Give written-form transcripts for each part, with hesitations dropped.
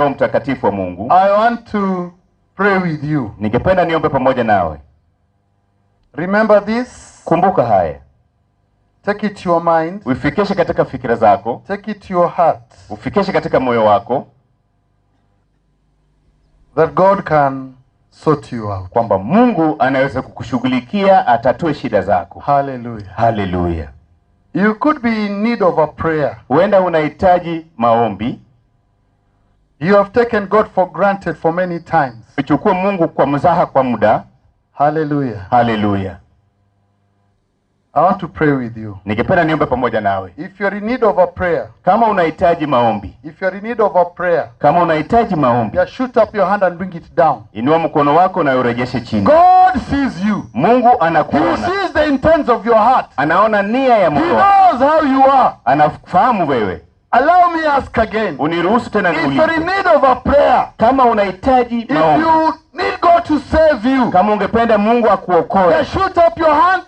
Roho Mtakatifu wa Mungu, I want to pray with you. ningependa niombe pamoja nawe. Remember this. Kumbuka haya. Take it to your mind. Ufikishe katika fikira zako. Take it to your heart. Ufikishe katika moyo wako. That God can sort you out. Kwamba Mungu anaweza kukushughulikia, atatue shida zako. Hallelujah. Hallelujah. You could be in need of a prayer. Huenda unahitaji maombi. You have taken God for granted for many times. Uchukue Mungu kwa mzaha kwa muda. Hallelujah. Hallelujah. I want to pray with you. Ningependa niombe pamoja nawe. If you're in need of a prayer, kama unahitaji maombi, if you're in need of a prayer, kama unahitaji maombi, just shoot up your hand and bring it down. Inua mkono wako na urejeshe chini. God sees you. Mungu He anakuona. sees the intent of your heart. Anaona nia ya He moyo. knows how you are. Anafahamu wewe. Allow me ask again. Uniruhusu tena If you're in niulize. need of a prayer, Kama unahitaji if maombi, you need God to save you, kama ungependa Mungu akuokoe, just shoot up your hand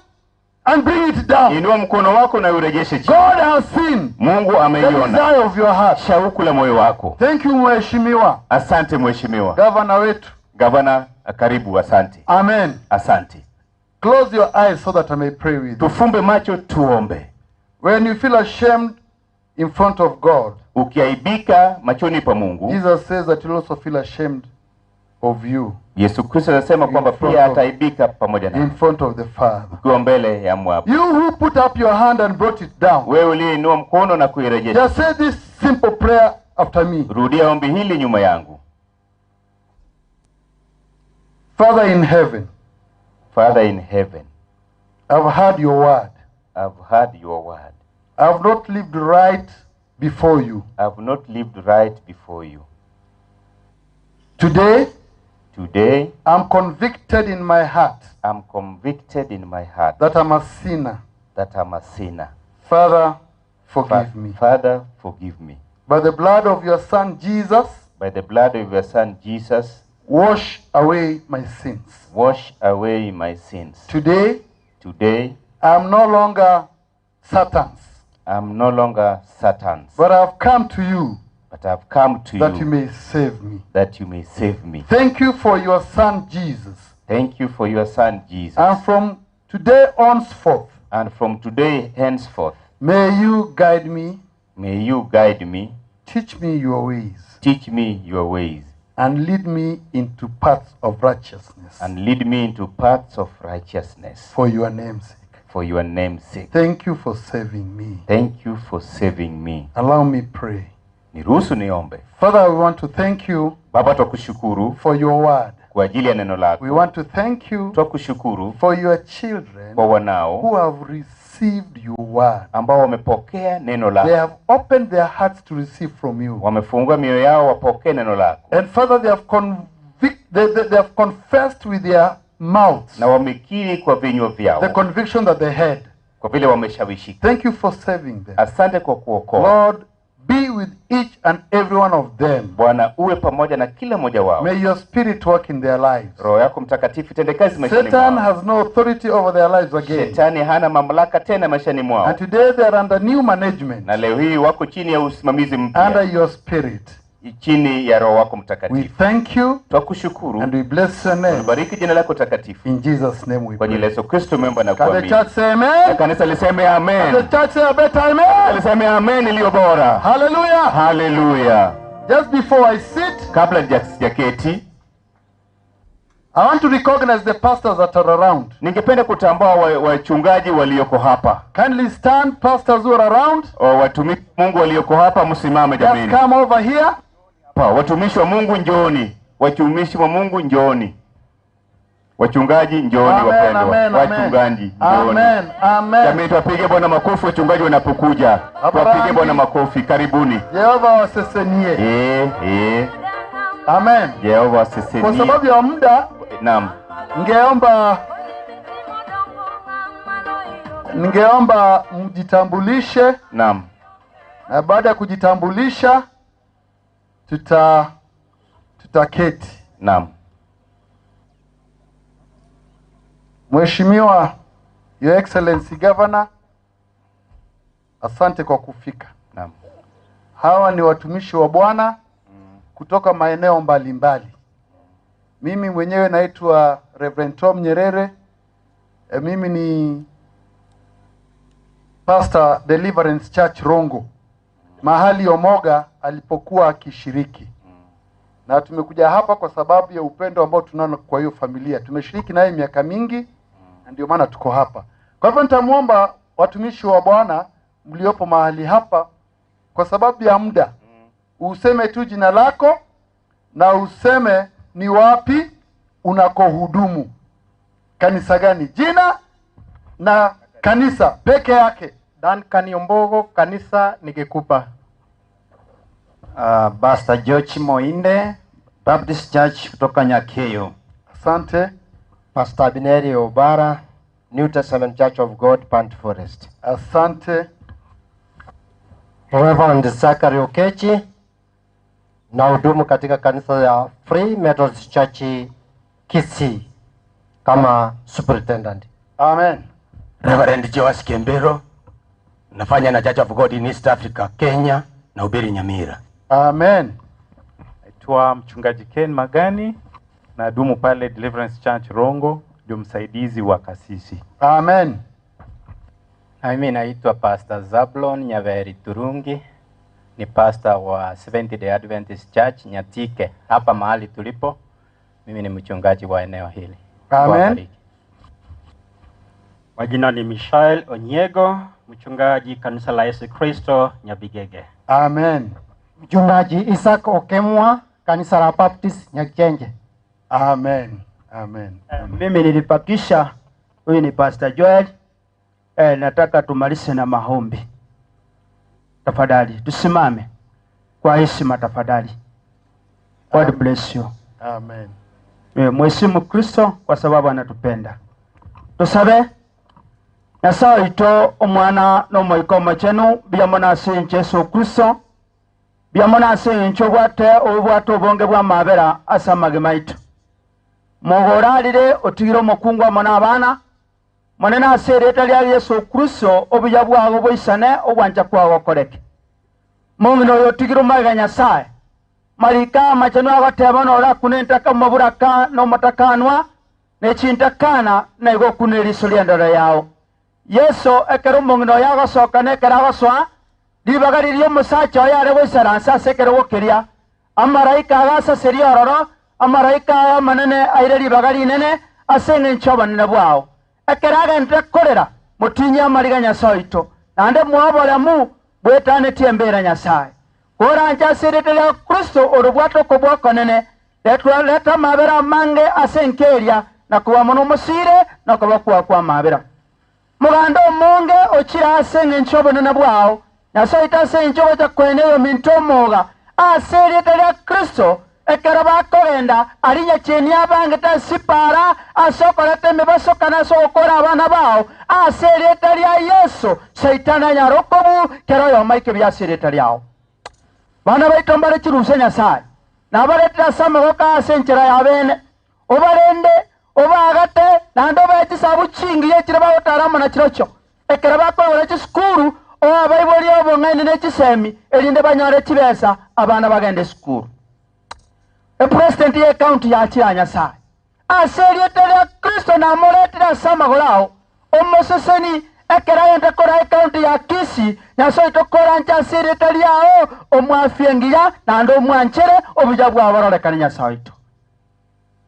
and bring it down. inua mkono wako na urejeshe chini. God has seen Mungu the ameiona desire of your heart. shauku la moyo wako. Thank you, Mheshimiwa. Asante mheshimiwa. Governor wetu. Gavana, karibu. Asante. Amen. Asante. Close your eyes so that I may pray with you. Tufumbe macho tuombe. When you feel ashamed in front of God, Ukiaibika machoni pa Mungu, Jesus says that you'll also feel ashamed of you Yesu Kristo anasema kwamba pia ataibika pamoja in nawe front of the Father. ukiwa mbele ya Mwabu. You who put up your hand and brought it down, Wewe uliyeinua mkono na kuirejesha, just say this simple prayer after me. rudia ombi hili nyuma yangu. Father in heaven, Father in heaven, I've heard your word. I've heard your word. I've not lived right before you. I've not lived right before you. Today, I'm convicted in my heart I'm convicted in my heart that I'm a sinner. that I'm a sinner. Father, forgive me. Father, forgive me. By the blood of your Son Jesus, By the blood of your Son Jesus, wash away my sins. wash away my sins. Today, I'm no longer Satan's, no longer Satan's, but I've come to you but I've come to that you you may save me. that you may save me. Thank you for your Son Jesus. Thank you for your Son Jesus. And from today henceforth, And from today henceforth, may you guide me, may you guide me, teach me your ways, teach me your ways, and lead me into paths of righteousness and lead me into paths of righteousness for your name's sake. for your name's sake. Thank you for saving me. Thank you for saving me. Allow me pray. Niruhusu niombe. Father, we want to thank you Baba, twakushukuru for your word. kwa ajili ya neno lako. We want to thank you Twakushukuru for your children kwa wanao who have received your word. ambao wamepokea neno They lako. have opened their hearts to receive from you. Wamefungua mioyo yao wapokee neno lako. And Father, they have confessed with their mouths Na wamekiri kwa vinywa the vyao conviction that they had. kwa vile wameshawishika. Thank you for saving them. Asante kwa kuokoa. Lord, be with each and every one of them. Bwana, uwe pamoja na kila mmoja wao. May your spirit work in their lives. Roho yako Mtakatifu itende kazi maishani Satan mwao. has no authority over their lives again. Shetani hana mamlaka tena maishani mwao. And today they are under new management, Na leo hii wako chini ya usimamizi under mpya, your spirit. chini ya Roho wako We Mtakatifu. thank you Twakushukuru. and we bless your name. Tubariki jina lako takatifu. In Jesus' name we Kwa jina la pray. Yesu Kristo tumeomba na Can the kuamini. church say Na amen? kanisa liseme Can amen. the church say a better amen? Liseme amen iliyo bora. Hallelujah. Hallelujah. Just before I sit, Kabla sijaketi, I want to recognize the pastors that are around. ningependa kutambua wachungaji walioko hapa. Kindly stand, pastors who are around. Watumishi wa Mungu walioko hapa msimame Just jamani. come over here. Watumishi wa Mungu njooni. Watumishi wa Mungu njooni. Wachungaji njooni Amen, wapendwa. amen, Wachungaji amen. njooni. Amen, amen. Jamani, tuwapige Bwana makofi wachungaji wanapokuja. Tuwapige Bwana makofi. Karibuni. Jehova wasesenie. Amen. Jehova Kwa sisi. sababu ya muda, Naam. ningeomba mjitambulishe, Naam. na baada ya kujitambulisha tutaketi. Naam. Mheshimiwa Your Excellency Governor, asante kwa kufika. Naam. Hawa ni watumishi wa Bwana kutoka maeneo mbalimbali. Mimi mwenyewe naitwa Reverend Tom Nyerere. Mimi ni Pastor Deliverance Church Rongo, mahali Omoga alipokuwa akishiriki. Na tumekuja hapa kwa sababu ya upendo ambao tunao kwa hiyo familia. Tumeshiriki naye miaka mingi, na ndio maana tuko hapa. Kwa hivyo nitamuomba watumishi wa Bwana mliopo mahali hapa, kwa sababu ya muda, useme tu jina lako na useme ni wapi unakohudumu, kanisa gani, jina na kanisa peke yake. Duncan Yombogo, kanisa nikikupa. Pastor George Moinde, Baptist Church kutoka Nyakeyo. Asante. Pastor Abineri Obara, New Testament Church of God, Pant Forest. Asante. Reverend Zachary Okechi, na hudumu katika kanisa ya Free Methodist Church Kisii kama superintendent. Amen. Reverend Joas Kembero, nafanya na Church of God in East Africa, Kenya, na hubiri Nyamira. Amen. Naitwa mchungaji Ken Magani, na dumu pale Deliverance Church Rongo, ndio msaidizi wa kasisi. Amen. Mimi naitwa Pastor Zablon Nyaveri Turungi, ni pastor wa Seventh Day Adventist Church Nyatike, hapa mahali tulipo. Mimi ni mchungaji wa eneo hili. Amen. Majina ni Michael Onyego, mchungaji kanisa la Yesu Kristo Nyabigege. Amen. Mchungaji Isaac Okemwa, kanisa la Baptist Nyakichenje. Amen. Amen. Mimi nilipakisha. Huyu ni Pastor Joel. Nataka tumalize na maombi. Tafadhali tusimame kwa heshima tafadhali. God bless you. Amen. Mheshimu Kristo kwa sababu anatupenda. Tusabe Nyasaye ito omwana n'omwikomo chenu byamona ase Yesu Kristo. Byamona ase nchobwate obwate obonge bwa mabera asa magemaito. Mogorarire otigiro mokungwa mona abana. Monena ase reta lya Yesu Kristo obuya bwabo boisane obwanja kwago koreke. Mongino yotigiro maga Nyasaye. Marika machano agateba no ra kunentaka maburaka no matakanwa nechintakana na igo kuneriso lyandara yao. Yesu ekero mongino yago sokane keragaswa libagari lyo musacha yare boisaransa sekero gokeria amaraika agasa seriororo amaraika amanene aire libagari nene asenge nchobanene bwao ekeraga nte korera mutinya mariga Nyasaito nande mwabora mu bwetane tiembera Nyasaye kora nja sirete ya Kristo orubwato ko bwakonene leta mabera mange asenkeria na kuwa mono musire na kuba kwa mabera mugando monge ochira asenge nchobonene bwao Nyasaito asenge nchobo cha kweneyo mintomoga aserete ya Kristo ekaraba korenda arinya cheni abange ta sipara asokorete mebasokana sokora abana bao aserete ya Yesu Saitana nyarokobu kero yo maike byasirete yao bana baito mbare chiruse Nyasaye na baretera samagoka asenchera ya bene obarende obagate nando baiti sabu chingiye kiraba otarama na kirocho ekaraba ko ore skuru o abaiboli obongene ne chisemi elinde banyore kibesa abana bagende skuru president ye county ya Chiranya Nyasaye aseriete ya Kristo na moretera samagolao omoseseni ekeraende kora county ya Kisii Nyasaye tokora ncha seriete yao omwafiengira nando mwanchere obuja bwa barorekana Nyasaye to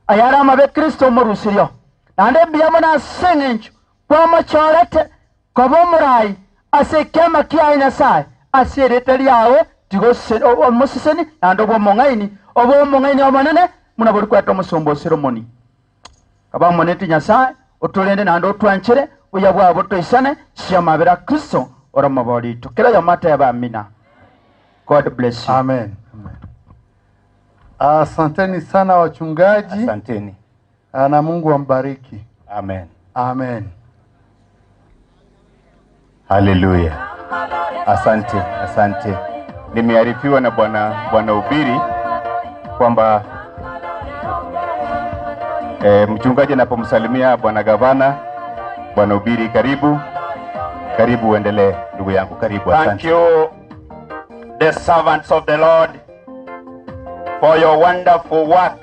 ayara mabe Kristo morusirio nande biyamona sengencho kwa machorete kobo murai asekema kia Nyasaye aseriete yao tigose omoseseni nando bo mongaini obo mongaini omanene munabori kwato musombo ceremony kaba moneti Nyasaye otulende nando twanchere uya bwa boto isane shamabera Kristo ora mabori tukira ya mata ya bamina. God bless you. Amen. Amen. Asanteni sana wachungaji. Asanteni. Na Mungu ambariki. Amen. Amen. Haleluya. Asante, asante. Nimearifiwa na bwana ubiri kwamba mchungaji anapomsalimia bwana gavana, bwana ubiri karibu uendelee ndugu yangu, karibu. Thank you the servants of the Lord for your wonderful work.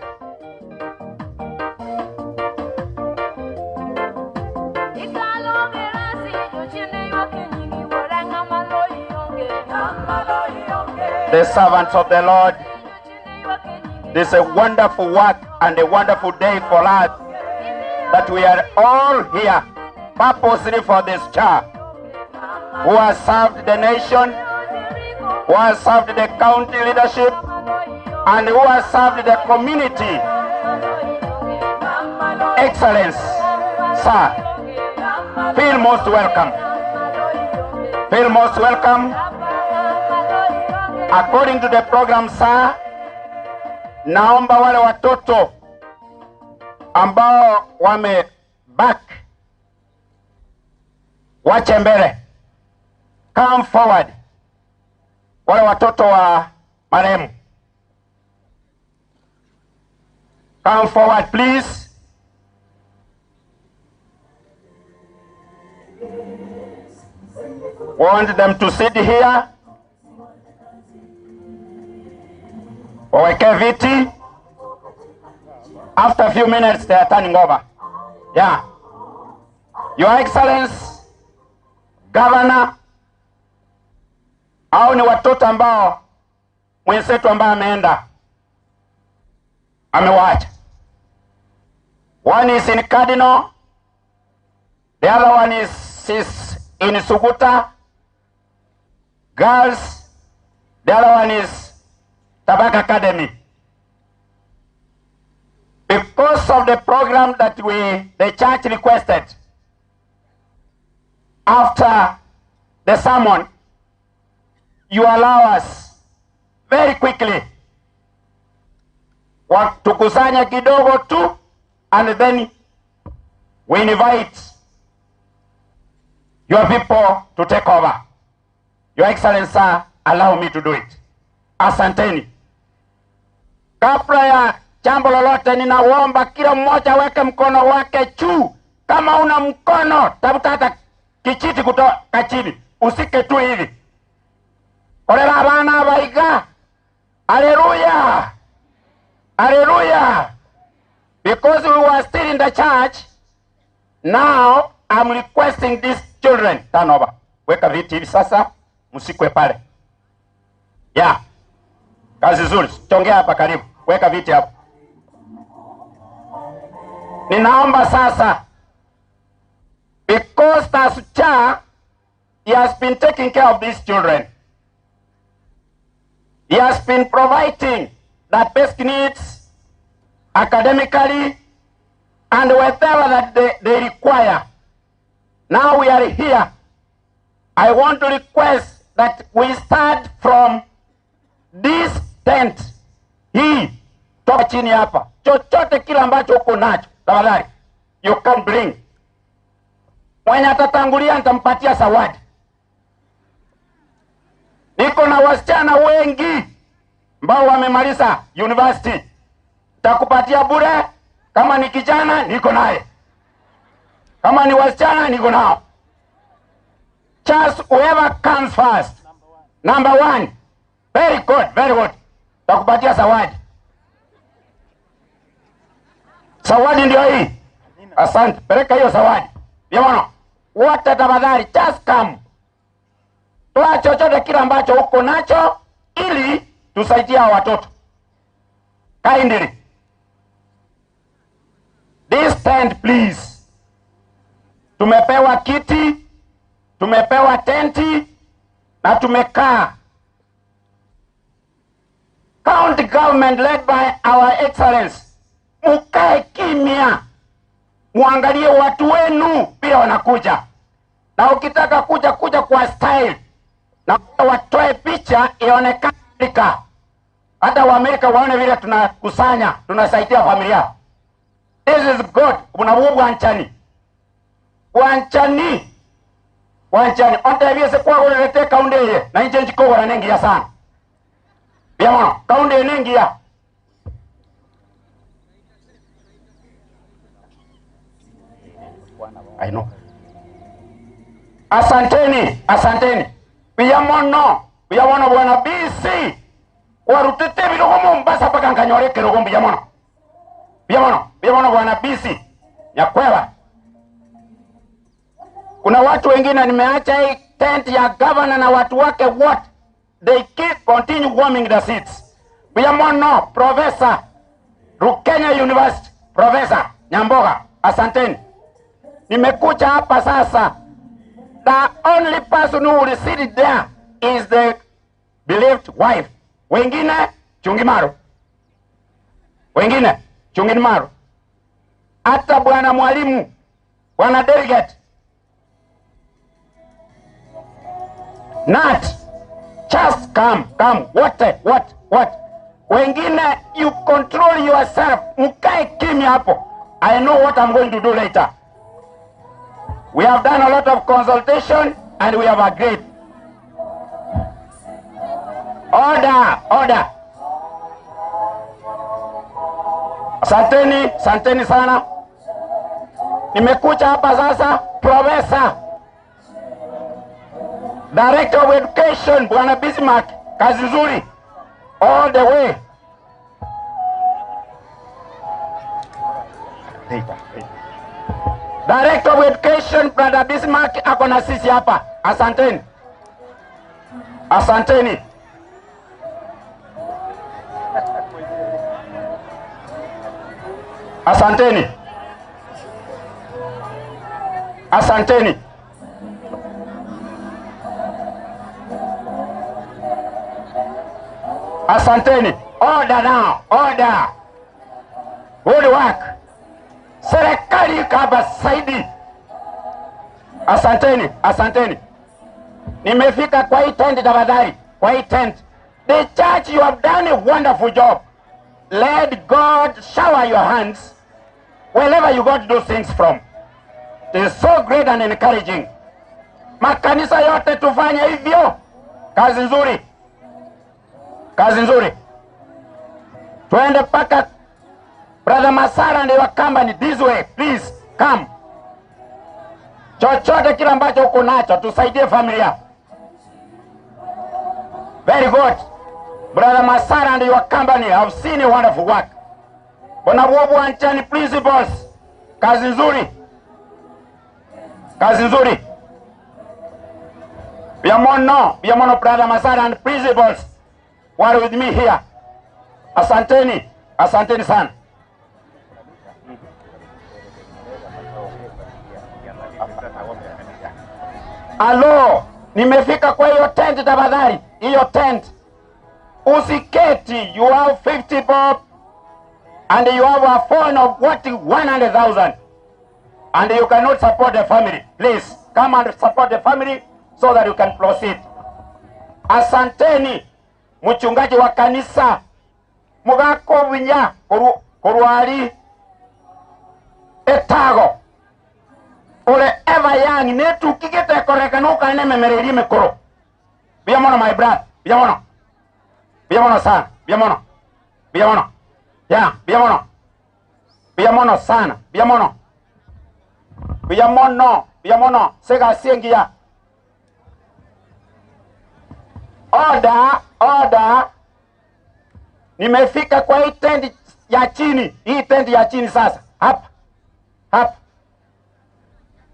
The servants of the Lord, this is a wonderful work and a wonderful day for us that we are all here purposely for this church, who has served the nation, who has served the county leadership, and who has served the community. Excellence, sir. Feel most welcome. Feel most welcome. According to the program, sir, naomba wale watoto ambao back wache mbele. Come forward. Wale watoto wa marehemu. Come forward, please. Want them to sit here. Waweke viti. After a few minutes, they are turning over. Yeah. Your Excellency, Governor, hao ni watoto ambao mwenzetu ambao ameenda amewaacha. One is in Cardinal, the other one is in Suguta Girls, the other one is Tabaka Academy. Because of the program that the church requested, after the sermon, you allow us very quickly tukusanya kidogo tu, and then we invite your people to take over. Your Excellency, sir, allow me to do it. Asanteni. Kabla ya jambo lolote, ninaomba kila mmoja weke mkono wake juu. Kama una mkono, tafuta hata kichiti kutoka chini. Usike tu hivi. Orera abana baiga. Hallelujah. Hallelujah. Because we were still in the church, now I'm requesting these children, turn over. Weka viti hivi sasa, msikwe pale. Yeah. Kazi nzuri. Tongea hapa karibu. Weka viti hapo. Ninaomba sasa, because Tasucha, he has been taking care of these children. He has been providing the basic needs academically and whatever that they require. Now we are here. I want to request that we start from this tent hii toka chini hapa. Chochote kila ambacho uko nacho, tafadhali you can bring. Mwenye atatangulia nitampatia zawadi. Niko na wasichana wengi ambao wamemaliza university. Takupatia bure. Kama ni kijana niko naye. Kama ni wasichana niko nao. Just whoever comes first. Number one. Very good, very good. Takupatia zawadi. Zawadi ndio hii. Asante. Peleka hiyo zawadi. Yaona. Wote tafadhali just come. Toa chochote kile ambacho uko nacho ili tusaidie watoto. Kindly. This tent please. Tumepewa kiti, tumepewa tenti na tumekaa. County government led by our Excellency. Mukae kimya. Muangalie watu wenu pia wanakuja. Na ukitaka kuja kwa style na watoe picha ionekane. Hata Waamerika waone vile tunakusanya, tunasaidia familia. This is good. Unabubu wanchani. Wanchani. Onta hivi kwa kulete kaunde ye. Na nje njiko wana nengi ya sana. Biamono, kaunde nengi ya. I know. Asanteni. Biamono bwana BC. warutete birogo Mombasa paka nkanyore kirogo biyamono bwana bisi Nyakweva. Kuna watu wengine nimeacha hii tent ya governor na watu wake wote, they keep continue warming the seats. Biyamono Professor Rukenya University, Professor Nyamboga, asanteni. Nimekuja hapa sasa. The only person who will sit there is the beloved wife. Wengine Chungimaro. Hata bwana mwalimu, bwana delegate Nat, just come. What? Wengine, you control yourself. Mkae kimya hapo. I know what I'm going to do later. We have done a lot of consultation and we have agreed. Order. Asanteni sana. Nimekuja hapa sasa, Professor Director of Education, Bwana Bismarck, kazi nzuri. All the way. Director of Education, Brother Bismarck, ako na sisi hapa. Asanteni. Order now. Good work. Serikali kaba saidi. Asanteni. Nimefika kwa hii tent tafadhali. The church, you have done a wonderful job. Let God shower your hands wherever you got those things from. It is so great and encouraging. Makanisa yote tufanye hivyo. Kazi nzuri. Twende paka Brother Masara and your company this way. Please come. Chochote kila ambacho uko nacho tusaidie familia. Very good. Brother Masara and your company have seen a wonderful work. Bwana Bobu Anchani principals. Kazi nzuri. Biamono Brother Masara and principals were with me here. Asanteni sana. Alo, nimefika kwa hiyo tent tafadhali. Hiyo tent. Usiketi, you have 50 bob and you have a phone of what 100,000 and you cannot support the family. Please come and support the family so that you can proceed. Asanteni mchungaji wa kanisa mugako winya kurwari etago ole eva yang netu kigete koreka nuka ene memereri mekoro. Biamono my brother, biamono sana, biamono sana, biamono sega siengia. Order. Nimefika kwa hii tent ya chini sasa.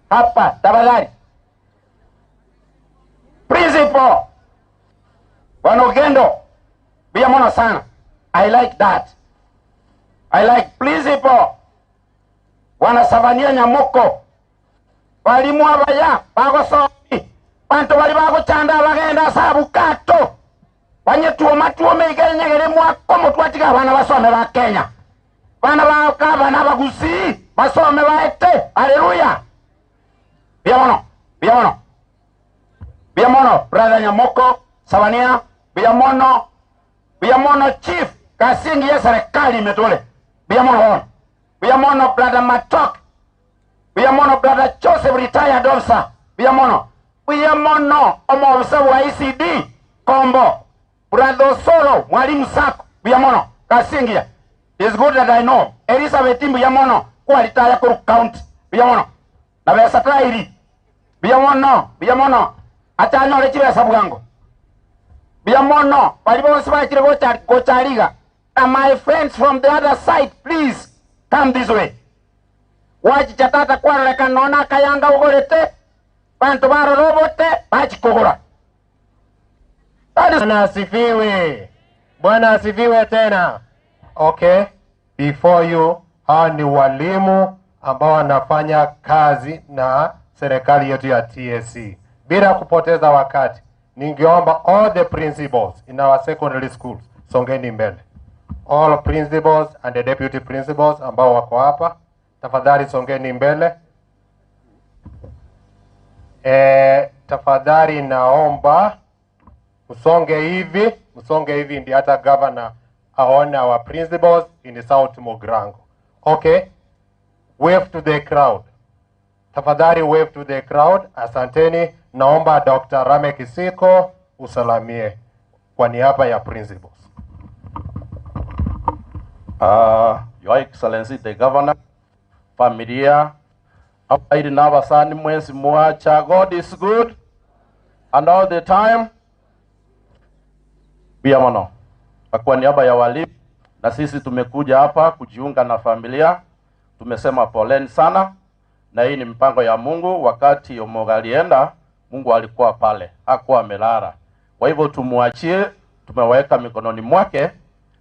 Hapa tafadhali. Principal Wanogendo, biamono sana. I like that. Principal Wanasavania Nyamoko. Walimu abaya bagosomi. Bantu bali bagochanda bagenda sabukato. Banyetuo matuo meiganyegere mwako mutwatika bana basome ba Kenya. Bana bana bagusi basome baete. Haleluya. Biamono brother Nyamoko Savania. Biamono chief Kasingi ya serikali metole. Biamono brother Matok. Biamono brother Joseph retired officer. Biamono omo officer wa ICD Kombo. Brother Solo mwalimu Sako. Biamono Kasingi. It's good that I know Elizabeth Biamono kwa retire Kuru County. Biamono na besa trairi. Biamono atanyole chiwe sabugango. biamono balibose bakire gochariga. And my friends from the other side, please come this way. Wachi chatata kwareka nona kayanga ugorete bantu baro robote bachi kogora. Bwana asifiwe. Bwana asifiwe tena. Okay, before you, hawa ni walimu ambao wanafanya kazi na serikali yetu ya TSC. Bila kupoteza wakati, ningeomba all the principals in our secondary schools songeni mbele. All principals and the deputy principals ambao wako hapa, tafadhali songeni mbele. Tafadhali naomba usonge hivi ndi hata governor aone our principals in South Mogrango. Okay, wave to the crowd. Tafadhali wave to the crowd. Asanteni. Naomba Dr. Rame Kisiko usalamie kwa niaba ya principals. Your Excellency the Governor, familia, abairi n'abasani mwensi mwacha. God is good and all the time. Biamono, kwa niaba ya walimu na sisi tumekuja hapa kujiunga na familia. Tumesema poleni sana, na hii ni mpango ya Mungu. Wakati Omoga alienda, Mungu alikuwa pale, hakuwa amelala. Kwa hivyo tumuachie, tumeweka mikononi mwake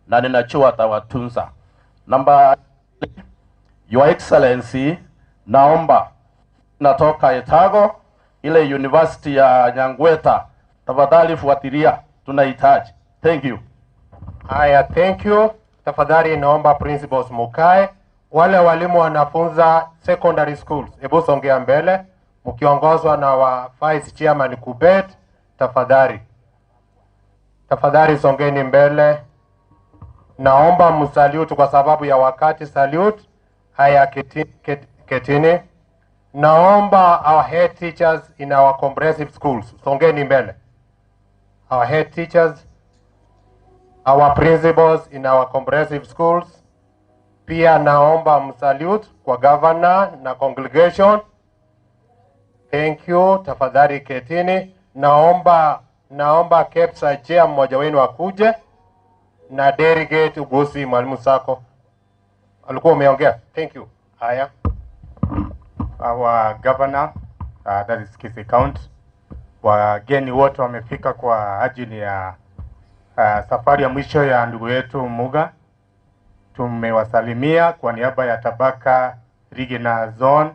na ninachua atawatunza. Namba, Your Excellency, naomba natoka Etago, ile university ya Nyangweta, tafadhali fuatilia, tunahitaji. Thank you. Haya, thank you. Tafadhali naomba principals mukae. Wale walimu wanafunza secondary schools, hebu songea mbele mkiongozwa na wa Vice Chairman Kubet. Tafadhali songeni mbele. Naomba msalute kwa sababu ya wakati. Salute. Haya, ketini. Naomba our head teachers in our comprehensive schools songeni mbele. Our head teachers, our principals in our comprehensive schools. Pia naomba msalute kwa governor na congregation. Thank you. Tafadhali ketini. Naomba Kepsa chair mmoja wenu akuje na delegate Ugusi Mwalimu Sako. Alikuwa umeongea. Thank you. Haya. Our governor, that is Kisii County. Wageni wote wamefika kwa ajili ya safari ya mwisho ya ndugu yetu Muga. Tumewasalimia kwa niaba ya tabaka Regional Zone.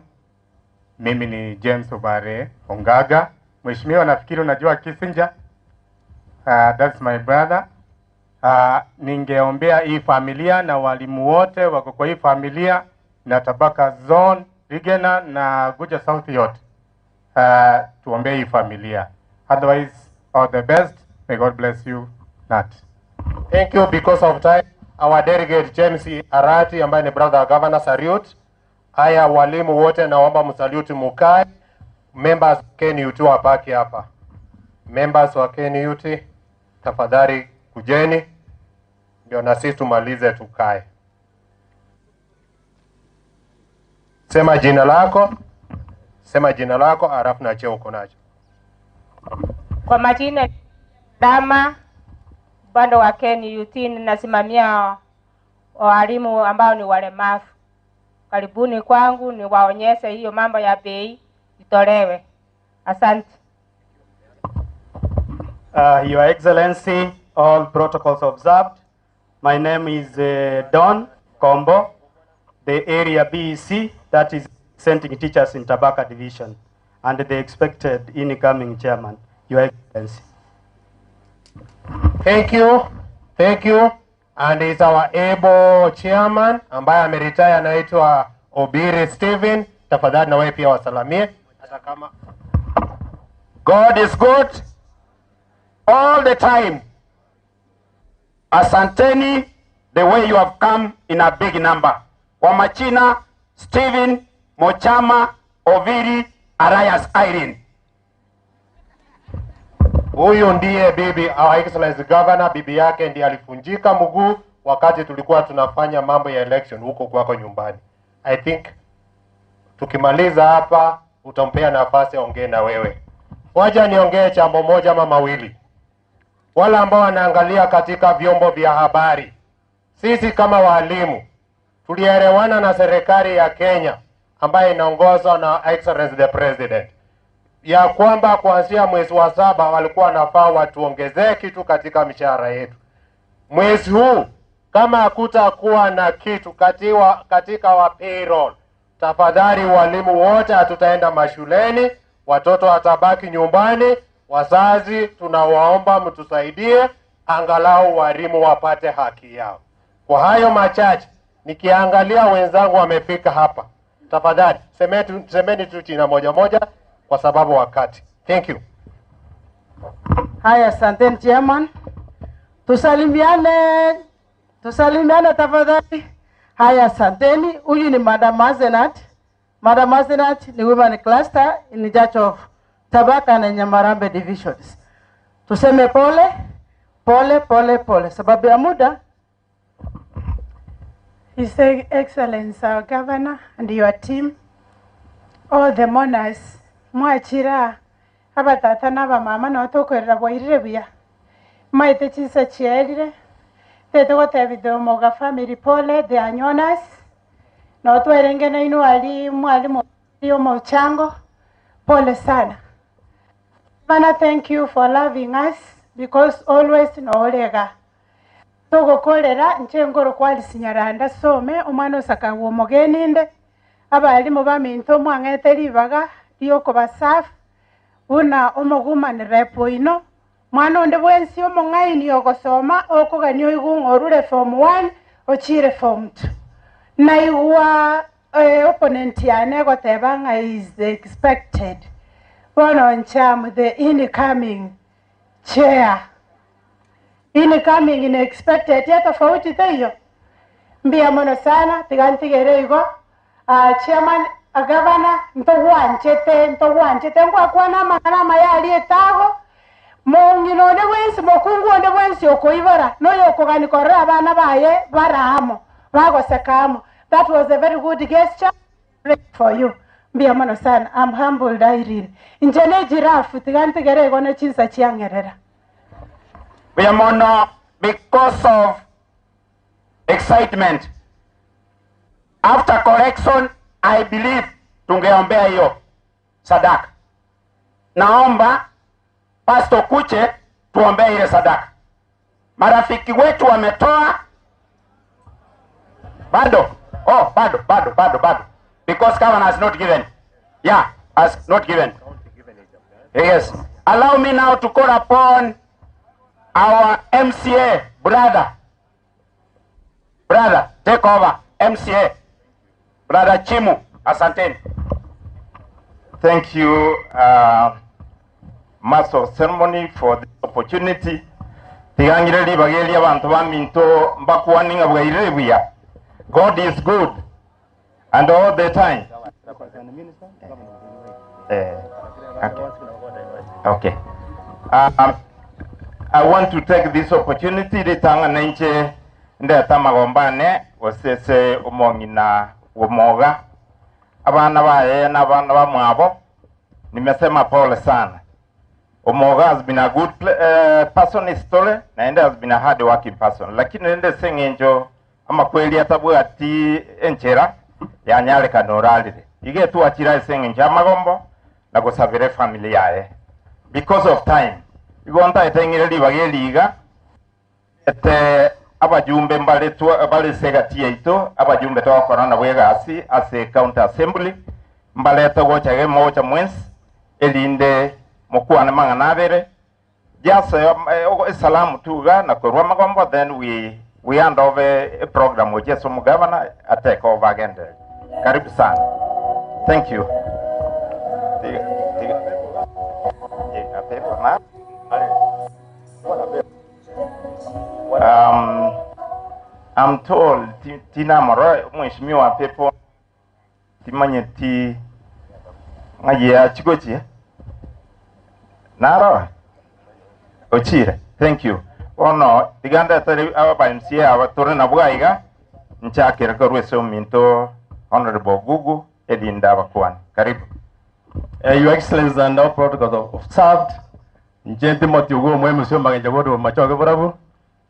Mimi ni James Obare Ongaga. Mheshimiwa, nafikiri unajua Kissinger. That's my brother. Ningeombea hii familia na walimu wote wako kwa hii familia na tabaka Zone, Regional na Guja South yote. Tuombee hii familia. Otherwise, all the best. May God bless you. Nat. Thank you. Because of time, our delegate James Arati ambaye ni brother wa governor salute. Haya, walimu wote naomba msalute mukae. Members KNUT wapaki hapa. Members wa KNUT tafadhali kujeni ndio na sisi tumalize tukae. Sema jina lako alafu na cheo uko nacho. Kwa majina Dama bando wa KNUT, nasimamia walimu ambao ni walemavu. Karibuni kwangu niwaonyeshe hiyo mambo ya bei itolewe. Asante. Your Excellency, all protocols observed. My name is Don Kombo, the area BEC, that is Presenting Teachers in Tabaka Division, and the expected incoming chairman, Your Excellency. Thank you. And is our able chairman ambaye ameretire anaitwa Obiri Steven. Tafadhali na wewe pia wasalamie. Hata kama God is good all the time. Asanteni the way you have come in a big number. Kwa majina Steven Mochama Oviri Arias Irene. Huyu ndiye bibi, our Excellency Governor. Bibi yake ndiye alifunjika mguu wakati tulikuwa tunafanya mambo ya election huko kwako nyumbani. I think tukimaliza hapa utampea nafasi aongee na wewe. Wacha niongee jambo moja ama mawili. wale ambao wanaangalia katika vyombo vya habari. Sisi kama walimu tulielewana na serikali ya Kenya ambayo inaongozwa na Excellency the President ya kwamba kuanzia mwezi wa 7 walikuwa wanafaa watuongezee kitu katika mishahara yetu. Mwezi huu kama hakutakuwa na kitu katika wa payroll, tafadhali walimu wote hatutaenda mashuleni, watoto watabaki nyumbani. Wazazi tunawaomba mtusaidie angalau walimu wapate haki yao. Kwa hayo machache, nikiangalia wenzangu wamefika hapa, tafadhali semeni tu jina moja moja kwa sababu wakati. Thank you. Haya, asanteni chairman. Tusalimiane tafadhali. Haya, asanteni. Huyu ni Madam Mazenat. Madam Mazenat ni women cluster in Church of Tabaka na Nyamarambe divisions. Tuseme pole sababu ya muda. His Excellency our Governor and your team, all the mourners, mwachira abatata n'abamama n'abatokorera bwairire buya maite chisa chielire tete gotebide omoga family pole the anyonas no twerenge na inu ali mwalimu omochango pole sana mana. Thank you for loving us because always noolega togokorera nchengoro kwali sinyaranda some omwana osakawo omogeninde abalimu baminto mwang'ete libaga lioko basafu una omogumanire poino mwana onde bwensi omong'aini ogosoma okogania oigung'orure form 1 ochire form 2 naigwa opponent yane goteba ng'a is expected bono ncham the incoming chair incoming unexpected ya tofauti tayo mbia mono sana tigantigere igo chairman agavana ntogwanchete ngwa na manama yali etago mongino ne wensi mokungu onde wensi okoibara no yokogani korra abana baye baramo bagosekamo. That was a very good gesture for you. Mbia mono sana. I'm humbled Irene. Injene giraffe tigantigere igo na chinsa chiangerera. Mbia mono because of excitement. After correction, I believe tungeombea hiyo sadaka. Naomba Pastor Kuche tuombee ile sadaka. Marafiki wetu wametoa bado. Oh, bado. Because Governor has not given. Yeah, has not given. Yes. Allow me now to call upon our MCA brother. Brother, take over. MCA. Brother Chimu, asanteni. Thank you, Master of Ceremony, for this opportunity. Tigangire libageli abantu baminto mbakuwaninga bwaire buya. God is good and all the time. Okay. I want to take this opportunity to thank Nenche ndeta magombane wasese umongina umoga abana bae na abana bamwabo. Nimesema pole sana. Umoga has been a good person history na has been a hard working person, lakini nende sengenjo ama kweli atabu ati enchera ya nyale kanoralire ige tu achira sengenjo amagombo na gusabire familia yae because of time igonta etengire libageliga ete abajumbe mbale segati yaito abajumbe to korona bwegasi ase county assembly mbale to gochage mocha mwens elinde mokwana manganabere just salamu tuga na korwa magombo. Then we hand over a program with Jesu Governor at take over again. Karibu sana. Thank you. I'm told tina moro mheshimiwa pepo timanye ti ngaye chigochi naro ochire. Thank you. Ono tiganda tari aba MCA aba torena bwaiga nchakira karweso minto honorable Gugu Edinda Bakwan. Karibu. Your Excellency and all protocols observed, Njenti moti ugo mwe musio magenje bodo machoge borabu.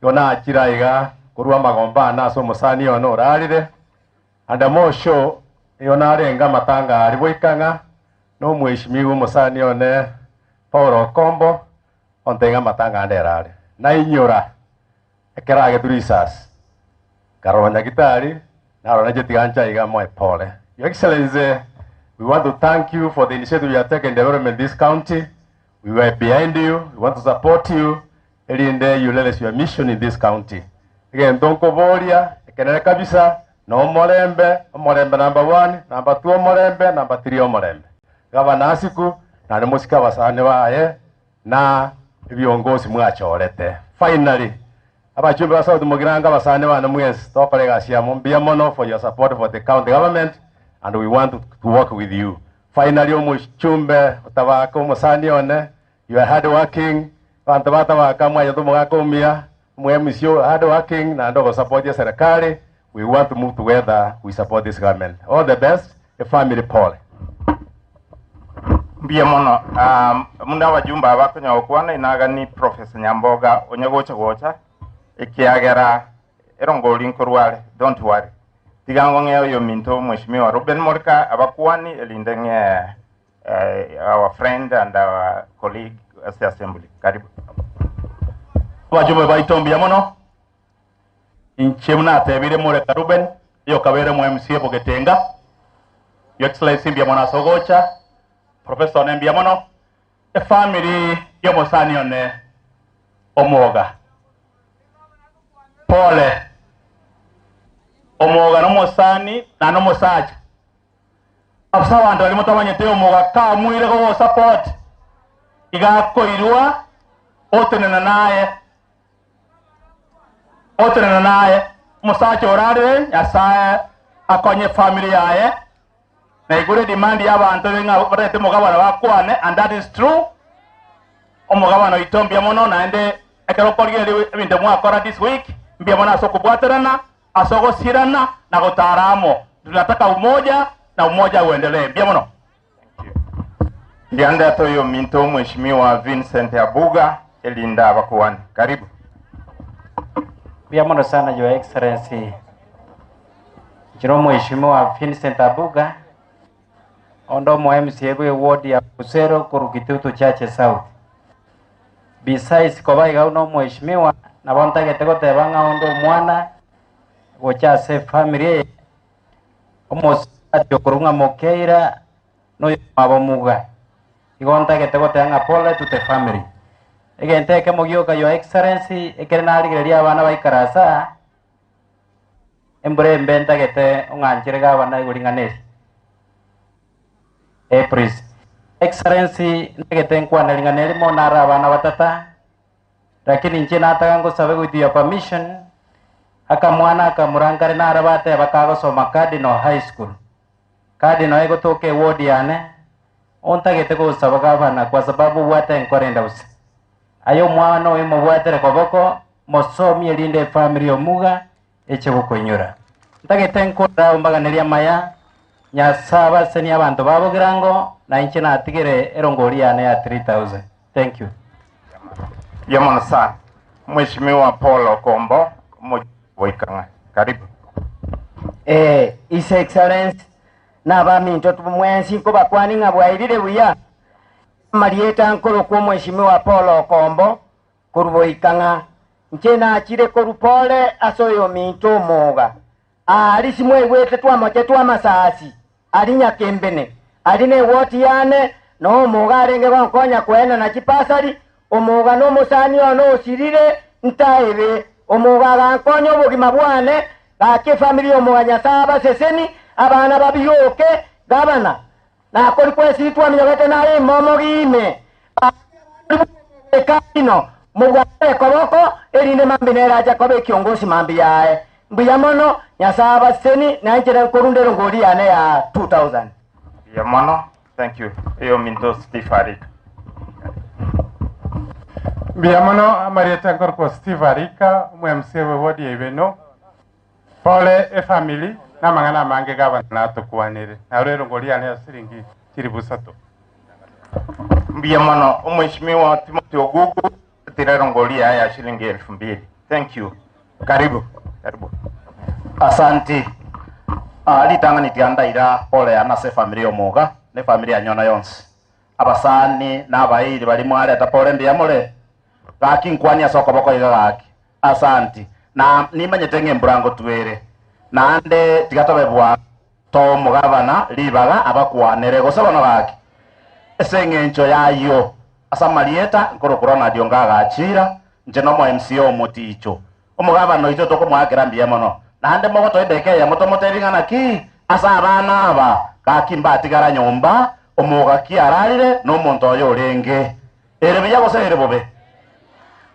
Yona achira iga kurua magomba na so musani ono rarire. Anda mosho yona arenga matanga ariboikanga no mweshimiwa musani one Paul Okombo ontenga matanga nderare. Na inyora ekerage turisas. Karonya gitari na rona jetigancha iga moe pole. Your Excellency, we want to thank you for the initiative you have taken in development this county. We were behind you. We want to support you. Elinde you let us your mission in this county. Again, donko boria, ekenere kabisa, no molembe number 1, number 2 molembe, number 3 molembe. Gavana asiku, na nemusika basane wae, na viongozi mwachorete. Finally, abachumbe basa utumugiranga basane wana mwezi, tokorega siya mumbia mono for your support for the county government, and we want to work with you. Finally, umuchumbe utabako musani one, you are hard working, wantabata wakamwa yoto mwakaumia, mwemisio hard working, na ndogo support ya serikali. We want to move together, we support this government. All the best, a family pole. Mbia mono, munda wajumba abakonya okwana inaga ni Professor Nyamboga onyagocha gocha, ikiagera erongoli nkorwale, don't worry. Tigango ngeo yo minto mheshimiwa Ruben Morka abakwani elindenge our friend and our colleague as the assembly. Karibu. Wajumbe baitombi mono. Inchemna tebire Morka Ruben yo kabere mu MCA Bogetenga. Your Excellency mbia mona sogocha. Professor Nembia mono. The family yo mosani one omoga. Pole. Omoga no mosani na no mosaja. Afisa bantu bali mutabanyete omoga ka mwire go support. Iga koirua otenena naye musacha orare yasaye akonye family yae na igure demand y'abantu benga barete mugabana bakwane, and that is true. Omugabana itombia mono na ende ekero korgere ebintu mwakora this week mbia mono asokubwaterana asogo sirana na gotaramo. Tunataka umoja na umoja uendelee. Mbia mono. Lianda toyo minto mheshimiwa Vincent Abuga elinda abakwani. Karibu. Mbia mono sana Your Excellency. Jiro mheshimiwa Vincent Abuga ondo mo MCA gwe ward ya Kusero Kurugitutu Chache South. Besides kobaiga uno mheshimiwa na bontage tegotebanga ondo mwana gocha se family omosatyo kurunga mokeira no abamuga igonta que tegotanga pole to the family egente ke mogioka Your Excellency ekerena rigeria abana baikarasa embure mbenta gete onganchirega abana iguringanesi Please Excellency negete nkwana ringaneri monara abana batata lakini nchina atagango sabe with your permission akamwana akamurangare na arabate bakago soma Cardinal High School. Cardinal ego toke ward yane ontagete ko sabaga bana kwa sababu wate nkorenda usi ayo mwana we mubwatere koboko mosomi elinde family omuga eche bukoinyura ntagete nkora umbaganiria maya nyasaba seni abantu babo girango na inchina atigere erongori yane ya 3000. Thank you. Yamana sana mheshimiwa Paul Okombo Boikanga. Karibu. His Excellency na ba minto tumwensi ko bakwani ngabwairire buya Marieta nkoro kwa mheshimiwa Paul Okombo kuruboikanga nchena achire korupole asoyo minto moga ali simwe wete twamoche twamasasi ali nyakembene ali ne woti yane no moga arenge bankonya kwena na chipasari omoga no musani ono osirire ntaebe omoga gankonyo bugima bwane gake family omoga nyasaba seseni abana babiyoke gabana na koli kwesi twamyogete nale momo gime ekino mugwate koboko erinde mambinera aja kobe kiongozi mambi yae mbuyamono nyasaba seseni na njere korundero ngori yane ya 2000. Yamono, thank you. Eyo minto Steve Arika. Biamono Marieta Ngorko Steve Arika MCA we ward yebeno pole e family na mangana mange gabana to kuanire na rero ngori yane siringi kiribusato. Mbia mano Mheshimiwa Timothy Ogugu tirero ngolia ya shilingi 2000. Thank you. Karibu. Asanti. Litanga nitianda ira pole ana se family omuga ne family anyona yonse abasani n'abayiri bali mwale tapole mbia mole gaki nkwani asoko boko iga gaki. Asanti na nimanyete ngembrango twere nande tigatobe bwa to mugabana libaga abakwanere gosabana gaki esengencho yayo asamalieta nkorokoro na dionga gachira njeno mo MCO moticho omugabana ito toko mwakera mbia mono nande mogoto edeke ya motomoteringa naki asa abana aba kakimbatigara nyomba omuga kiararire no muntu oyo orenge erebiya gosere bobe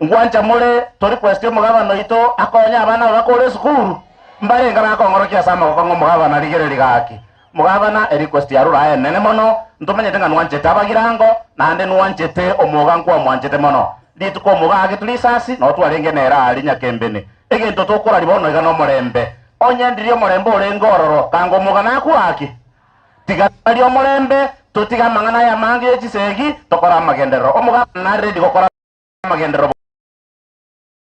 ngwancha mole tori question mugabana ito akonya abana bakore skuru mbare ngara akongorokia sama ko mugabana ligere ligaki mugabana request ya rura nene mono ntumenye tenga nwanchete abagirango nande nwanchete omuga nkwa mwanchete mono lituko muga agitulisasi no twarenge nera ali nyakembene egento tokora libono igano morembe onye ndirio morembe orengororo kango muga nakwaki tigatali omorembe totiga mangana ya mangi echisegi tokora magendero omuga na ready gokora magendero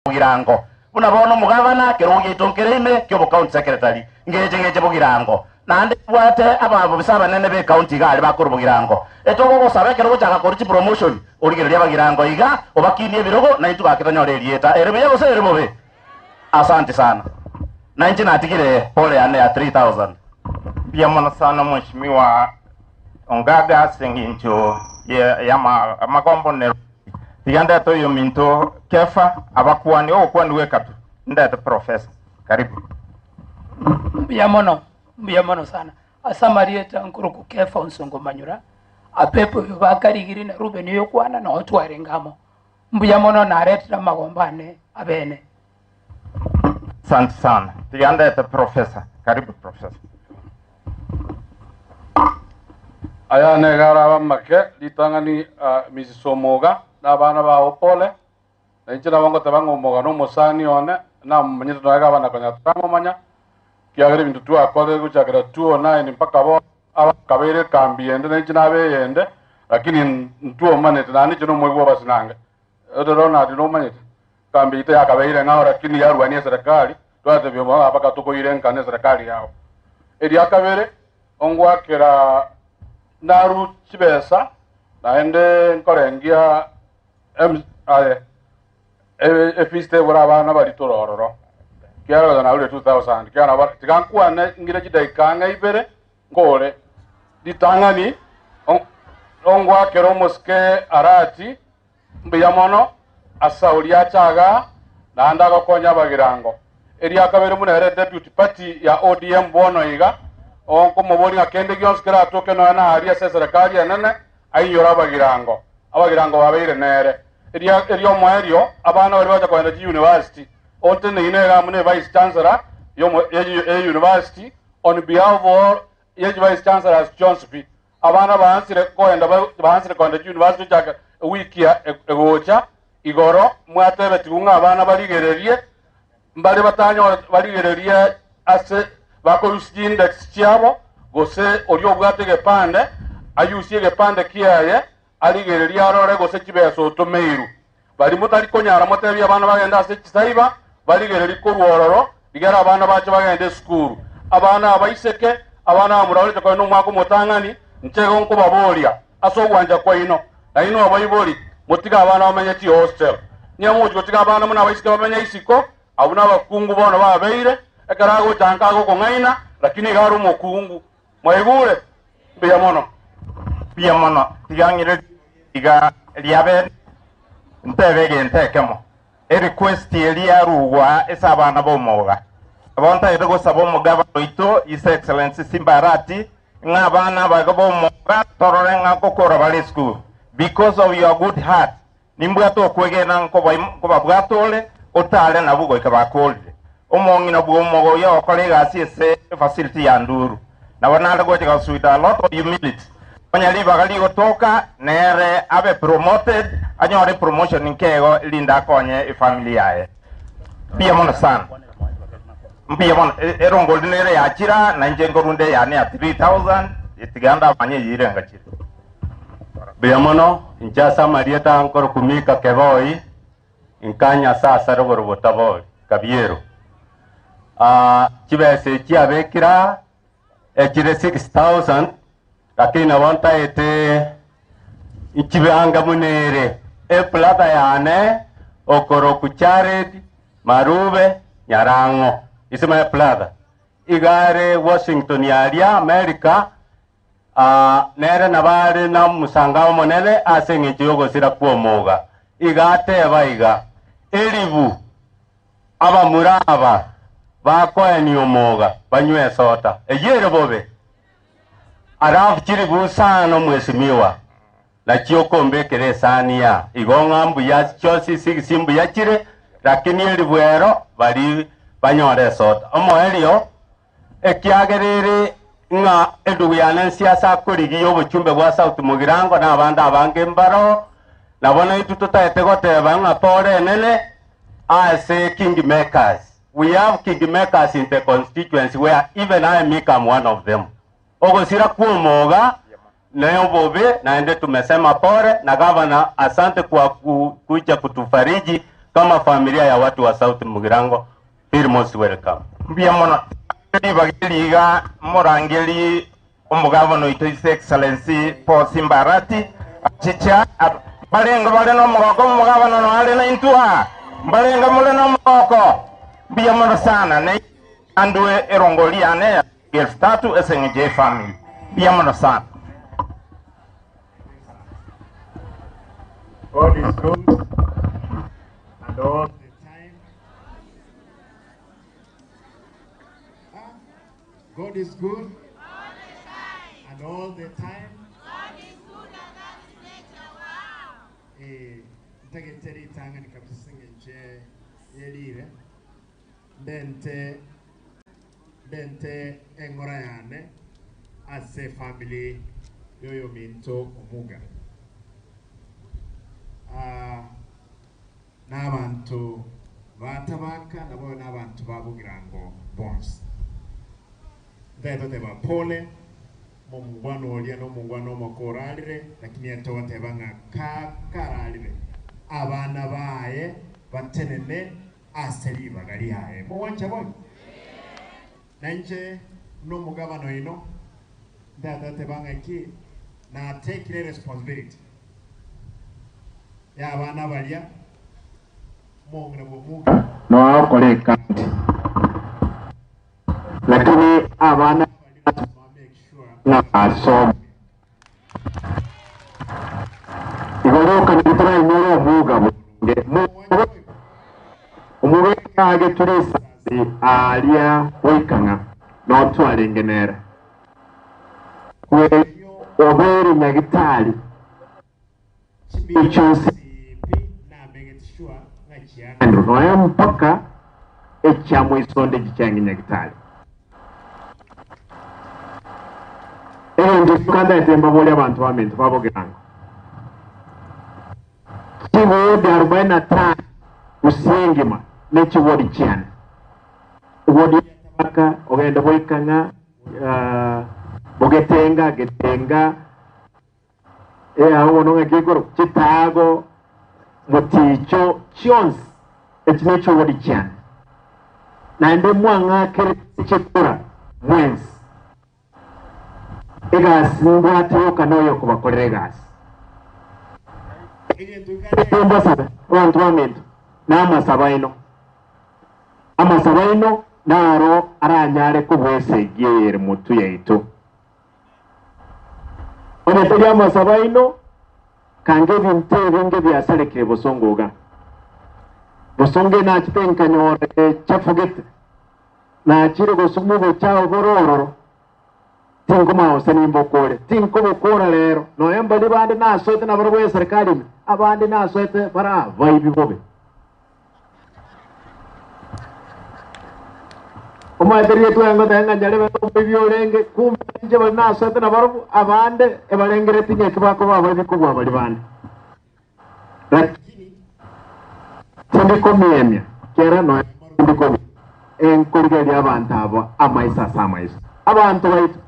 bugirango unabono mugabana kerugi itonkereime kyo county secretary ngeje bugirango nande bwate ababo bisaba nene be county gali bakuru bugirango etoko gosaba kerugo chaka korichi promotion origereria bagirango iga obakinie birogo na ituga kitonyorerieta erebe yose erebobe. Asante sana. Na nchi natikire pole ane ya 3000. Pia mwana sana Mheshimiwa Ongaga sengincho ya magombo nero. Tiganda to yominto kefa abakwani okwani wekatu. Ndete professor. Karibu. Mbia mono sana. Asamarieta nkuruku kefa unsongo manyura. Apepo bakarigiri na Ruben yokwana na watu warengamo. Mbia mono na retira magombane abene. Asante sana. Tiganda ete professor. Karibu professor. Aya negara bamake litangani Mrs. Omoga na bana ba opole na injira bango tabango Omoga no musani one na manyito naga bana kanya tamo manya kiagere bintu tu akode kuchakira 209 mpaka bo abakabere kambi ende na injina be yende lakini ntuo manete na ni chino mwego basinanga odoro na dino manete kambi ite akabeire ngao lakini yarwani serikali twate byo abaka tukoire nkane serikali yao eri akabere ongwakera naru chibesa naende nkorengia efiste bora bana bari torororo kiara na ule 2000 kiara ba tikankuwa ne ngire chidaikanga ibere ngore ditangani ongwakera moske arati mbiyamono asaulia chaga nanda gakonya bagirango eri akabere munere deputy party ya ODM bono iga onko mobori akende gyonskera atoke no na aria serikali anene ayora bagirango babeire nere eri omwerio abana bari baja kwenda university onte ne inera mune vice chancellor university on behalf of vice chancellor as Johnsby abana bahansire kwenda university chaka wiki ya egocha igoro mwatebe tigunga abana barigererie mbari batanyo barigererie ase bako index chiabo gose orio bwate gepande ayusie gepande kiaye aligereria arore gose chibeso tomeiru bari mutari konyara motebi abana bagenda ase chisaiba barigereri kurwororo digera abana bacho bagende skuru abana abaiseke abana amurawite ko no mwako mutangani nchego nko baboria aso gwanja kwa ino na ino abayibori mutiga abana bamenye ti hostel nyamo gotiga abana muna abaisike bamenye isiko abuna bakungu bono babeire ekarago chankago kongaina lakini garu mokungu mwaigure pia mono tigangire tiga liabe ntebege ntekemo request elia ruwa esabana bomoga abonta ego sabo mugaba ito his excellency Simbarati ngabana bagabo moga torore ngakokora bali school because of your good heart nimbwato kwegena nko babwatole otale nabugo ikabakole omongi na bwomogo yo kolega asiese facility ya nduru na wanala goje ka suita a lot of humilityonyali bagali gotoka nere abe promoted anyore promotion nkego linda konye family yae pia mona sana pia mona erongo dinere ya chira na njengo runde ya ne 3000 itiganda manye yire ngachira Biamono injasa marieta ankor kumika keboi inkanya sasa rogoro botaboi kabiero. Chibese chiabekira echire 6,000 lakini nawanta ete ichibeanga munere plata yane okoro kuchared marube nyarango isema plata igare Washington yaria America nere nabare na musanga monele asengi yogo sira kuomoga igate baiga elibu aba muraba bakoeni omoga banywe sota eyere bobe arafu chiri busano mwesimiwa na chiokombe kere sania igonga mbuya chosi simbu ya chire lakini elibuero bali banyore sota omo elio ekiagerere nga edugu ya siasa kurigi yobuchumbe bwa South Mugirango na abanda abange mbaro nabona itu tutaetegoteba nga tore nene ase kingmakers. We have kingmakers in the constituency where even I become one of them. Ogosira kuomoga nayo bobe naende tumesema pore na gavana asante kwa kuja kutufariji kama familia ya watu wa South Mugirango. Feel most welcome. Biamono bagiliga morangeli omugavano ito His Excellency Paul Simbarati chicha balenga baleno mugoko mugavano no alena intua balenga muleno mugoko biamono sana ne andwe erongoliane gelstatu esenje family biamono sana. God is good and all the time. God is good and all the time. Ntageteri tangani kabisa ngenje yelire dente engora yane ase family yoyo minto omuga n'abantu batabaka nabo n'abantu babugirango bonse ndeto teba pole mungwano olia no mungwano makoralire lakini atote banga kakaralire abana baye batenene aseri bagali yae muwancha boy nanje no mugabano ino ndeto banga ki na take responsibility ya abana balia mongre bomuga no akoleka lakini abana na asom igoroka nitara imoro muga nge umuro kage turisa alia oikanga no twarengenera we obere nyagitali ichose no mpaka echamwe isonde gicyange nyagitali ndio kanda etemba bole abantu bamentu babogeranga kibo de 45 usingima n'ekibodi cyane ubodi aka ogenda boikanga bogetenga getenga aho no ngekoro kitago muticho chons ekinecho bodi cyane nande mwanga kere chekura mwenzi egas mbwate okanoyo kubakorera gas Tumba sabe wantuamento n'amasabaino naro aranyare kubwese gere mutu yaitu oneteli amasabaino kange binte binge byasalekire bosongoga bosonge na kitenkanyore chafugete na chire gosumugo chao borororo tinkoma osani mbokore tinkobokora lero no embali bande na sote na barwe serikali abande na sote para vibe bobe omaderi yetu yango tanga njale beto biolenge kumbe nje bali na sote na barwe abande ebalengere tinye kibako baba bikubwa bali bande lakini tindikomiemya kera no tindikomi enkorge ya abantu abo amaisa samaisa abantu baitu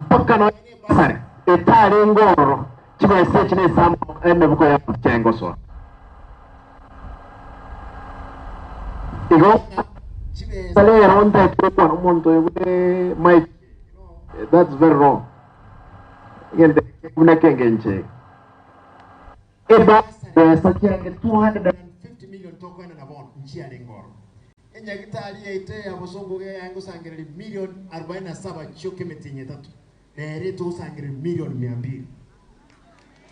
pakano sare etare ngoro chibese chine samo emebuko ya chengoso igo sale ronda kwa umuntu yule Mike. That's very wrong. Ngende unakengenje eba sakia 250 million tokwenda na bond nchi ya Lengoro. Enyagitali yaite abosongo yangu sangirili million 47 choke metinye tatu. Nere to sangirili million 200.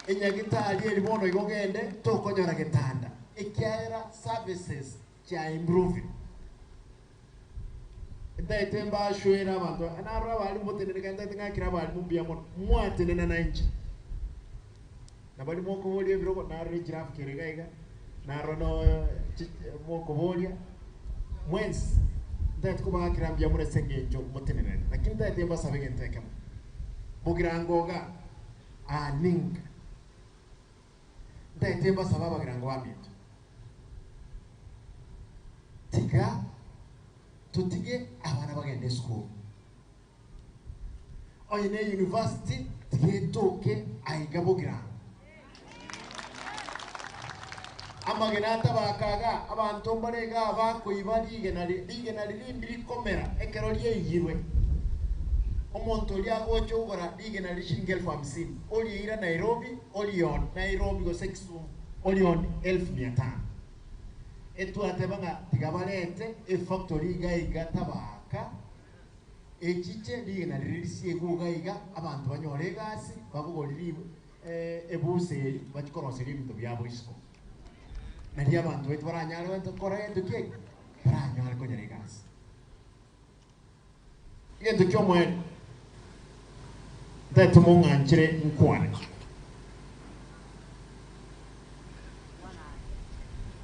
Enyagitali elibono igogende tokonyora getanda. Ekiaera services cha improve. Ndaitemba shwera abantu anarwa bali mutene kanda tingakira bali mumbia mo mwatene na nchi. Na bali moko bolia biroko na giraffe kirigaiga na rono moko bolia mwens ndait kuba kirambia mure sengenjo mutenene lakini ndaitemba sabege nteke mugirangoga ninga ndaitemba sababa girango amito tiga tutige abana bagende school oyine university tige toke aigabo girango amagenata bakaga abantu mbarega bakoiba ligena limbiri komera ekerolie yirwe omuntu lya gocho ugora ligena lishingi 50,000 oli ira Nairobi Nairobi go 6 oli 1500 etu atebanga tigabalete e factory gaiga tabaka echiche ligena lirisi egugaiga abantu banyore gasi babugoliri ebuseri bachikoroseri ibintu byabo isiko nari abantu wetu baranyara wento korento ke baranyara konyere gasi yendo kyomwe ndatu munganchire nkwane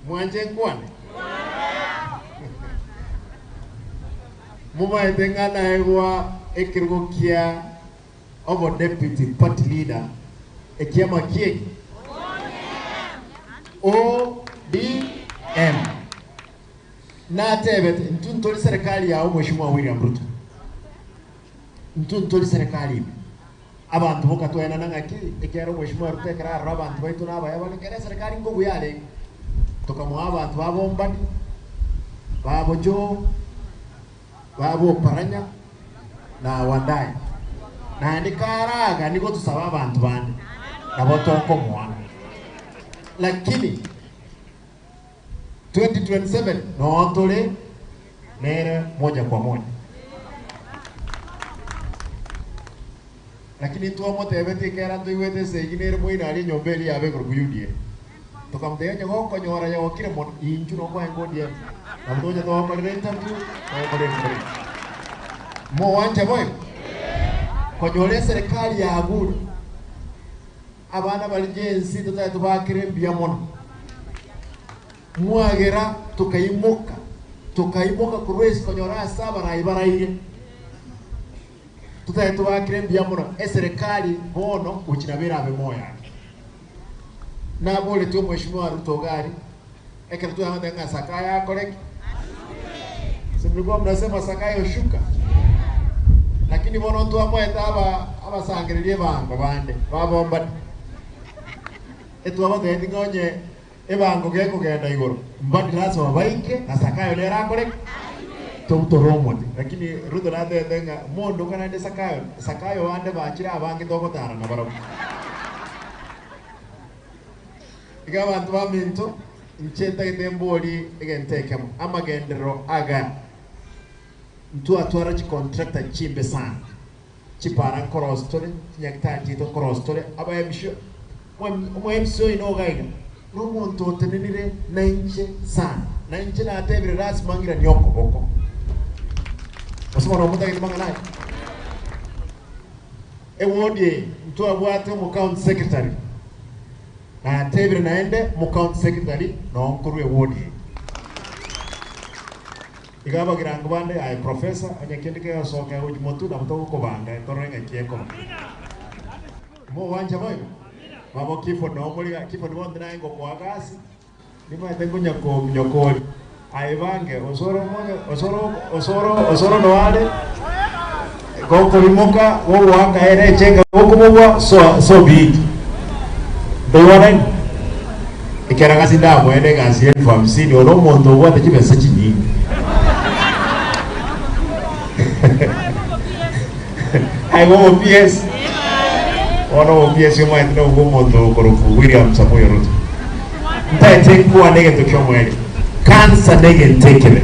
mwanje nkwane muba etengana ewa ekirgokia obo deputy party leader ekiama kieki ODM na tebet ntuntoli serikali ya Mheshimiwa William Ruto ntuntoli serikali abantu bokatwena nangaki ekero Mheshimiwa Ruto ekara abantu baitu naba yabale kere serikali ngo buyale tokamwa abantu babombani babojo babo paranya na wandai na ndikaraga niko tusaba abantu bandi nabo toko mwana lakini 2027 no tole nere moja kwa moja lakini tuwa motebete kera tuiwete seginere moina ali nyombeli yabe kuruyudie tukamtenya goko nyora ya wakire mon inju no kwa ngodie na mtoja to kwa renta tu kwa renta mo wanja boy kwa nyole serikali ya aguru abana balijensi tutayatubakire mbia mono mwagera tukaimuka kurwesi konyora saba na ibaraire tutayatubakire mbia mono serikali bono uchinabira abe moya na bole tu Mheshimiwa Ruto gari ekera tu hanga sakaya koreki simlikuwa mnasema sakaya ushuka lakini bono tu amweta aba sangiririe bango bande babomba etu abo de ngonye ebango geko genda igoro mbandi lazo baike na sakayo le rakore toromote lakini Ruto nade denga mondo kana de sakayo wande bachira abange dogotara na baro igaba bantu baminto incheta idemboli igenteke amagendero aga mtu atwara chi contractor chimbe sana chipara korostore nyaktaji to korostore aba yamisho mwemisho inogaiga rumuntu tenenire na inche sana na inche na atebire ras mangira nyoko boko osoma no muta kimanga naye ewodi mtu abwate mu county secretary na atebire naende mu county secretary no nkuru ewodi igaba girango bande ay professor anyakendike asoka ujimotu na mutoko kobanga torenga kieko mo wanja boyo babo kifo no muri kifo ni bonde nango kwa gasi nima tengo nyokoli aibange osoro no wale goko limoka wo wanga ere chenga goko bwa so big Ewana ikera kasi da mwene kasi 50,000 ono mondo wate chibesa chinyingi. Ai go PS. Ono PS yo mwene no go mondo korofu William Samoei Ruto. Ntai take kwa nege tukio mwene. Cancer nege ntekele.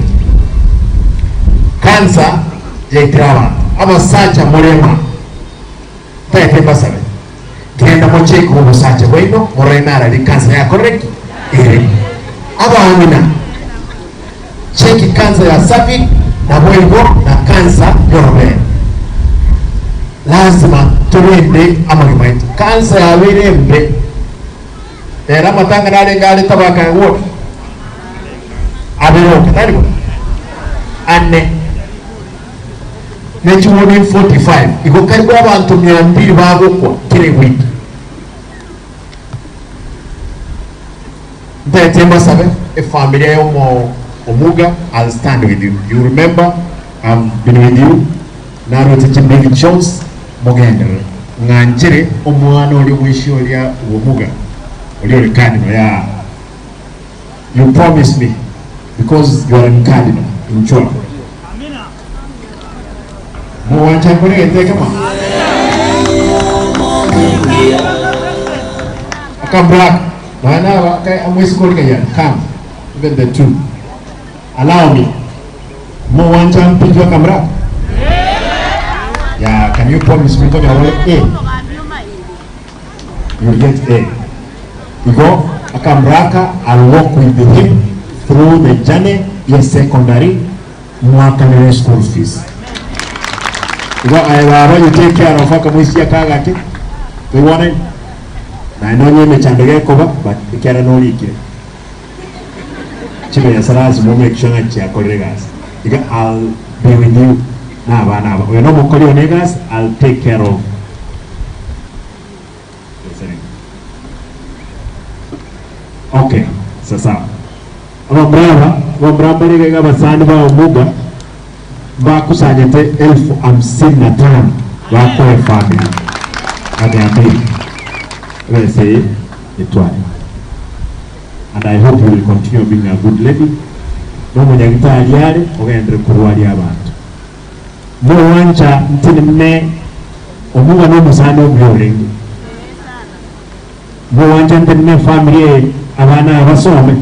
Cancer jetrawa. Aba sacha morema. Ntai take basabe. Kenda mocheko mo sacha weno morenara di cancer ya correct. Aba amina. Cheki cancer ya sapi na mwego na cancer yorobele. Lazima tuwende amagimaiti. Cancer ya wirembe. Era matanga nale ngale tabaka wote. Abero katari ko. Anne. Nechi woni 45. Iko karibu abantu 200 bagokwa kile wiki. Temba sabe a family Omuga, I'll stand with you. You remember, I've been with you. Now it's a big chance. Mogender. Nganjere omwana oli mwishi oli Omuga. Oli oli cardinal ya. You promised me because you are in cardinal in Chua. Mo wancha kore ete kama. Akambrak. Mana kai amwezi kore kaya. Come. Even the two. Allow me. Mo wancha mpinjwa kamra. Yeah, can you promise me to get A? You get A. You go, Akamraka, I'll walk with him through the journey in secondary, mwaka school fees. You go, you take care of Akamusia Kagati. We want it. I know you may chandage cover, but you can't know it. Chico Yasaras will make sure that you're colleagues. I'll be with you. Now, we're not more colleagues, I'll take care of. Okay, sasa. Wabramba ni kama basani ba Omuga ba kusanyete 55,000 wako family. Ameambi. Let's say etwani. And I hope you will continue being a good lady. No mwenye kitaliare ogendere kuruali abantu. Mo wancha ntini mme Omuga no musani omuyolengi. Mo wancha ntini mme family abana abasome.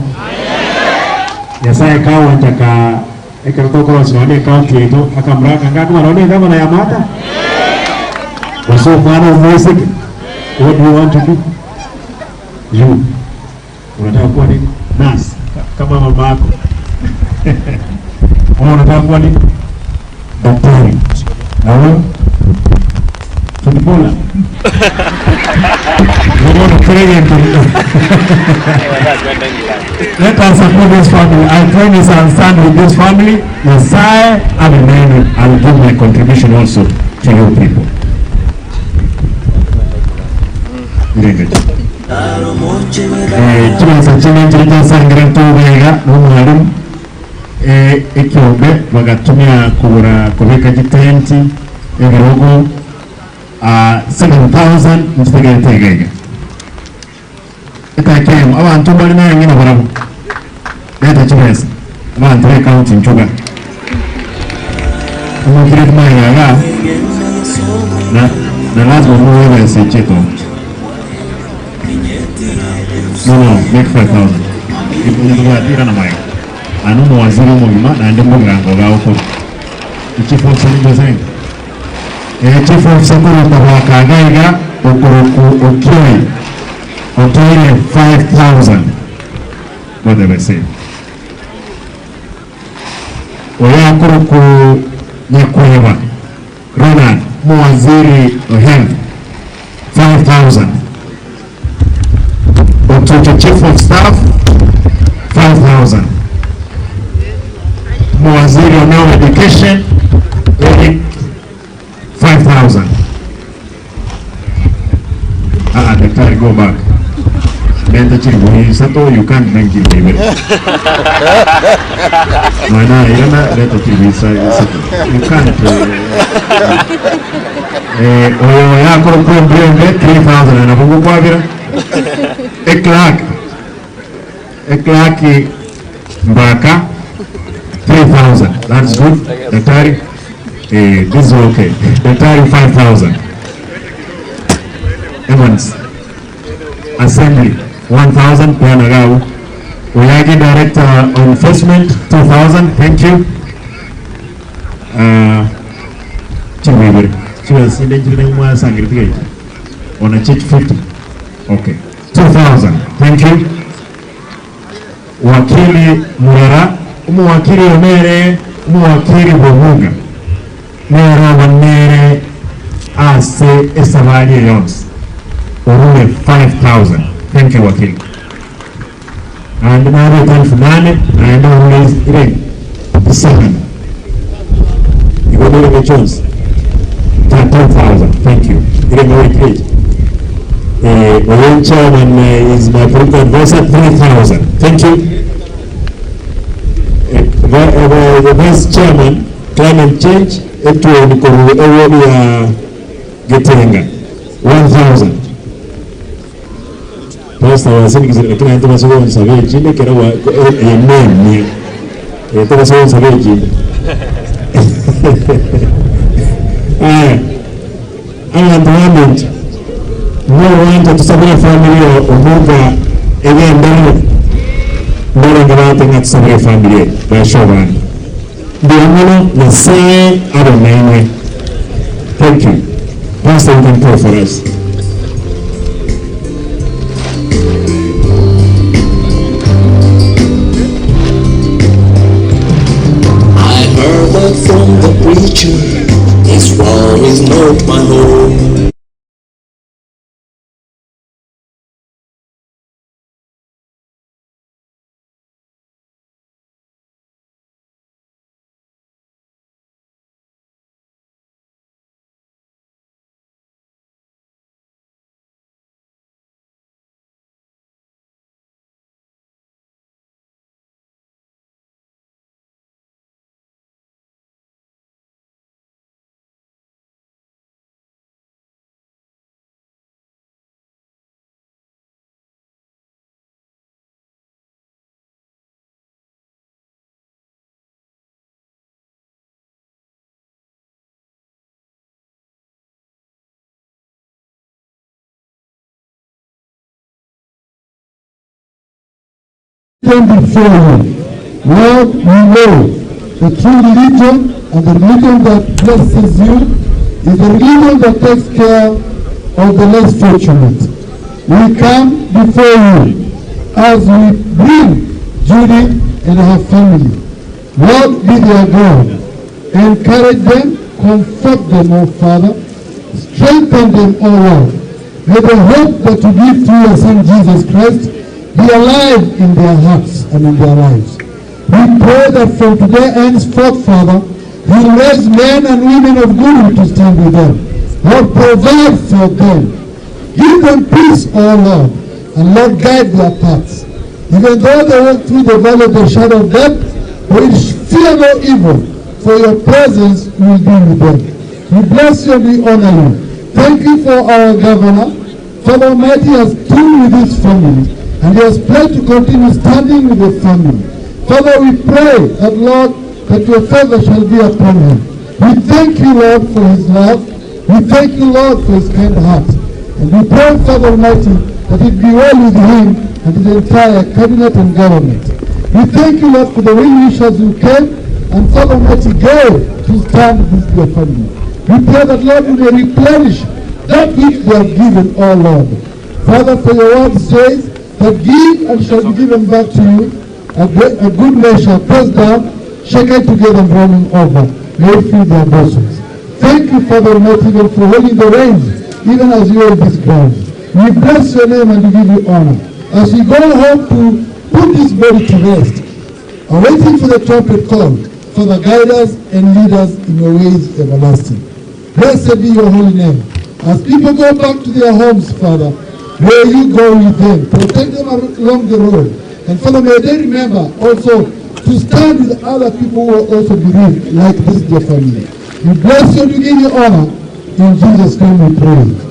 Yasaya kawo wancha ka ekakokoro sinone county eto akamraka ngatu marone kama na Yamata. Waso mwana umweseke. What do you want to do? You. Unataka kuwa ni nurse kama mama yako. Unataka kuwa ni daktari. Na wewe? Footballer. Let us support this family. I promise I'll stand with this family. Yes, I will give my contribution also to you people. Chima chini chini sangrento vega mwalimu ekiombe wagatumia kuweka jitenti egirogo 7,000 mstegege itakem abantu bali na ngina barabu leta chibesa abantu re count nchuga umukire maya na lazima muwe secheto no make 5,000 ipo ndio na maya anu waziri mwima na ndemo ngango gako ichifu sana chief of Sakura Tabakagaiga Okuruku Okioi Otoile 5,000 what did I say? Oya Okuruku Nyakuewa Ronan Mwaziri Health 5,000 Ototo chief of staff 5,000 Mwaziri of now education 5,000. Daktari, go back. Benta chiribuni sato, you can't make it, baby. No, irana benta chiribuni sato. You can't. Oya koro kuembe 3,000 na bungu kwa vira. Eklaki Mbaka, 3,000. That's good. Daktari, this is okay. Daktari, 5,000. Evans, Assembly, 1,000. Pianagau. Uyagi Director on Enforcement, 2,000. Thank you. Chiwiber. Chiwas in the Sangri on a church 50. Okay. 2,000. Thank you. Wakili Murara, Wakili Omere, Wakili Bomuga. Mera Wanere Ase Esavali Yons. Orule 5,000. Thank you, Wakili. And now we can finale and always ring. The second. You go to the choice. 13,000. Thank you. Ring away, please. The chairman is my political advisor, 3,000. Thank you. The vice chairman, climate change, Getenga, 1,000. Pastor was saying that I was on Savage, a name, it was on Savage. And the no one to Sabria family or move again down. No one at Sabria family by Shovan. The Amano, the same other name. Thank you. Pastor, you can pray for us. I heard that from the preacher, this war is not my home. Before you, Lord, we know the true religion and the religion that blesses you is the religion that takes care of the less fortunate. We come before you as we bring Judy and her family. Lord, be their God. Encourage them, comfort them, O Father. Strengthen them, O Lord. May the hope that you give to your Son Jesus Christ be alive in their hearts and in their lives. We pray that from today henceforth, Father, you raise men and women of good to stand with them. Lord, provide for them. Give them peace, O Lord, and Lord, guide their paths. Even though they walk through the valley of the shadow of death, they will fear no evil, for your presence will be with them. We bless you and we honor you. Thank you for our governor. Father Almighty has stood with his family, and he has pledged to continue standing with the family. Father, we pray that, Lord, that your favor shall be upon him. We thank you, Lord, for his love. We thank you, Lord, for his kind heart. And we pray, Father Almighty, that it be well with him and his entire cabinet and government. We thank you, Lord, for the well-wishers who came, and Father Almighty, go to stand with your family. We pray that, Lord, you may replenish that which they have given, oh Lord. Father, for your word says, that give and shall be given back to you, a good measure, pressed down, shaken together and running over. May it fill their bosoms. Thank you, Father Almighty, even for holding the reins, even as you hold this ground. We bless your name and we give you honor. As we go home to put this body to rest, awaiting for the trumpet call, Father, guide us and lead us in your ways everlasting. Blessed be your holy name. As people go back to their homes, Father, may you go with them, protect them along the road. And Father, may they remember also to stand with other people who are also bereaved, like this dear family. We bless you and we give you honor. In Jesus' name we pray.